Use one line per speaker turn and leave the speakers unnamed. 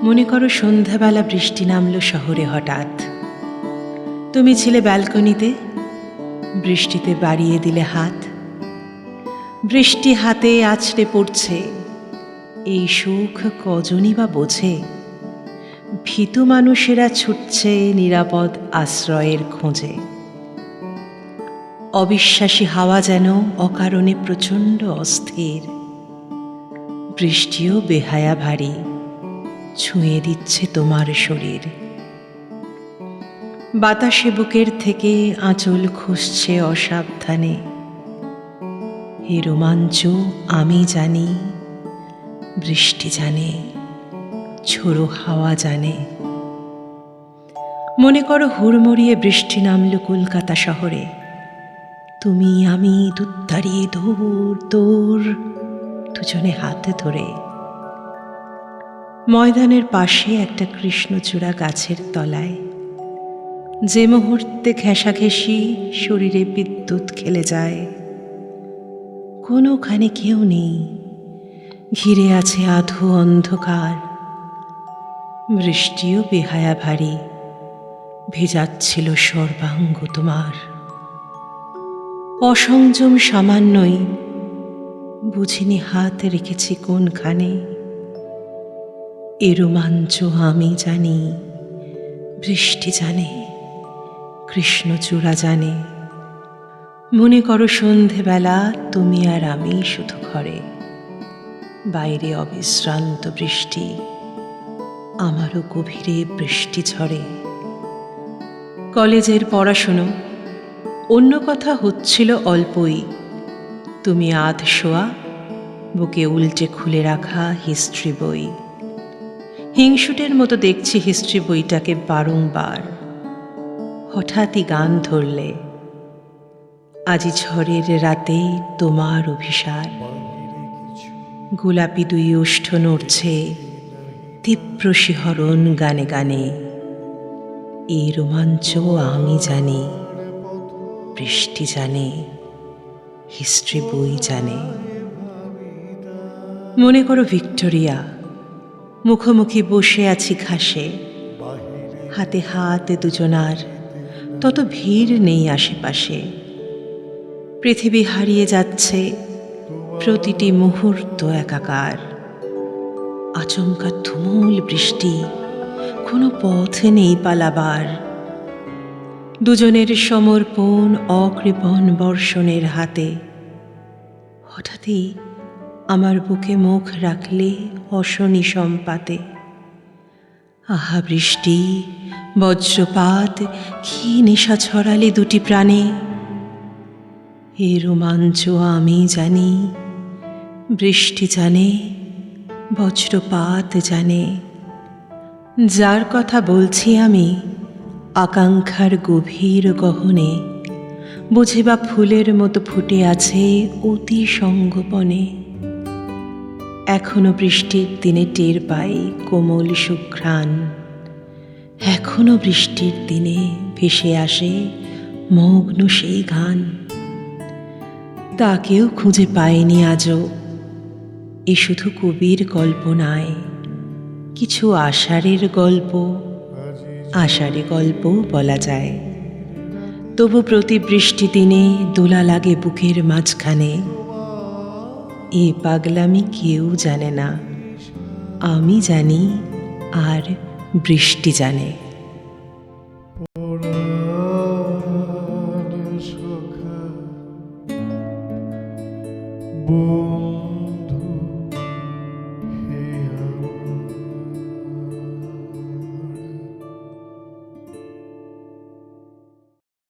মনে করো সন্ধ্যাবেলা বৃষ্টি নামল শহরে হঠাৎ। তুমি ছিলে ব্যালকনিতে, বৃষ্টিতে বাড়িয়ে দিলে হাত। বৃষ্টি হাতে আছড়ে পড়ছে, এই সুখ কজনই বা বোঝে। ভীতু মানুষেরা ছুটছে নিরাপদ আশ্রয়ের খোঁজে। অবিশ্বাসী হাওয়া যেন অকারণে প্রচণ্ড অস্থির। বৃষ্টিও বেহায়া ভারী, ছুঁয়ে দিচ্ছে তোমার শরীর। বাতাসে বুকের থেকে আঁচল খসছে অসাবধানে। এ রোমাঞ্চ আমি জানি, বৃষ্টি জানে, ঝোড়ো হাওয়া জানে। মনে করো হুড়মুড়িয়ে বৃষ্টি নামল কলকাতা শহরে। তুমি আমি দুধ দাঁড়িয়ে দৌড় দৌড়, দুজনে হাতে ধরে। ময়দানের পাশে একটা কৃষ্ণচূড়া গাছের তলায়, যে মুহূর্তে ঘেঁষাঘেঁষি শরীরে বিদ্যুৎ খেলে যায়। কোনোখানে কেউ নেই, ঘিরে আছে আধো অন্ধকার। বৃষ্টিও বেহায়া ভারী, ভেজাচ্ছিল সর্বাঙ্গ তোমার। অসংযম সামান্যই, বুঝিনি হাত রেখেছি কোনখানে। এ রোমাঞ্চ আমি জানি, বৃষ্টি জানে, কৃষ্ণচূড়া জানে। মনে করো সন্ধেবেলা তুমি আর আমি শুধু ঘরে, বাইরে অবিশ্রান্ত বৃষ্টি, আমারও গভীরে বৃষ্টি ঝরে। কলেজের পড়াশুনো, অন্য কথা হচ্ছিল অল্পই। তুমি আধ শোয়া, বুকে উল্টে খুলে রাখা হিস্ট্রি বই। হিংসুটের মতো দেখছি হিস্ট্রি বইটাকে বারংবার। হঠাৎই গান ধরলে, আজি ঝড়ের রাতে তোমার অভিসার। গোলাপি দুই ওষ্ঠ নড়ছে, তীব্র শিহরণ গানে গানে। এই রোমাঞ্চ আমি জানি, বৃষ্টি জানে, হিস্ট্রি বই জানে। মনে করো ভিক্টোরিয়া, মুখোমুখি বসে আছি ঘাসে, হাতে হাত দুজনার, তত ভিড় নেই আশেপাশে। পৃথিবী হারিয়ে যাচ্ছে, প্রতিটি মুহূর্ত একাকার। আচমকা তুমুল বৃষ্টি, কোনো পথ নেই পালাবার। দুজনের সমর্পণ অকৃপণ বর্ষণের হাতে। হঠাৎই আমার বুকে মুখ রাখলে অশনি সম্পাতে। আহা বৃষ্টি, বজ্রপাত, কি নেশা ছড়ালে দুটি প্রাণে। এ রোমাঞ্চ আমি জানি, বৃষ্টি জানে, বজ্রপাত জানে। যার কথা বলছি আমি, আকাঙ্ক্ষার গভীর গহনে, বুঝে বা ফুলের মতো ফুটে আছে অতি সঙ্গোপনে। এখনো বৃষ্টির দিনে টের পাই কোমল সুঘ্রাণ। এখনো বৃষ্টির দিনে ভেসে আসে মগ্ন সেই গান। তাকেও খুঁজে পাইনি আজও, এ শুধু কবির কল্পনায়। কিছু আষাঢ়ের গল্প, আষাঢ়ে গল্প বলা যায়। তবু প্রতি বৃষ্টি দিনে দোলা লাগে বুকের মাঝখানে। এ পাগলামি কেউ জানে না, আমি জানি আর বৃষ্টি জানে।
সখা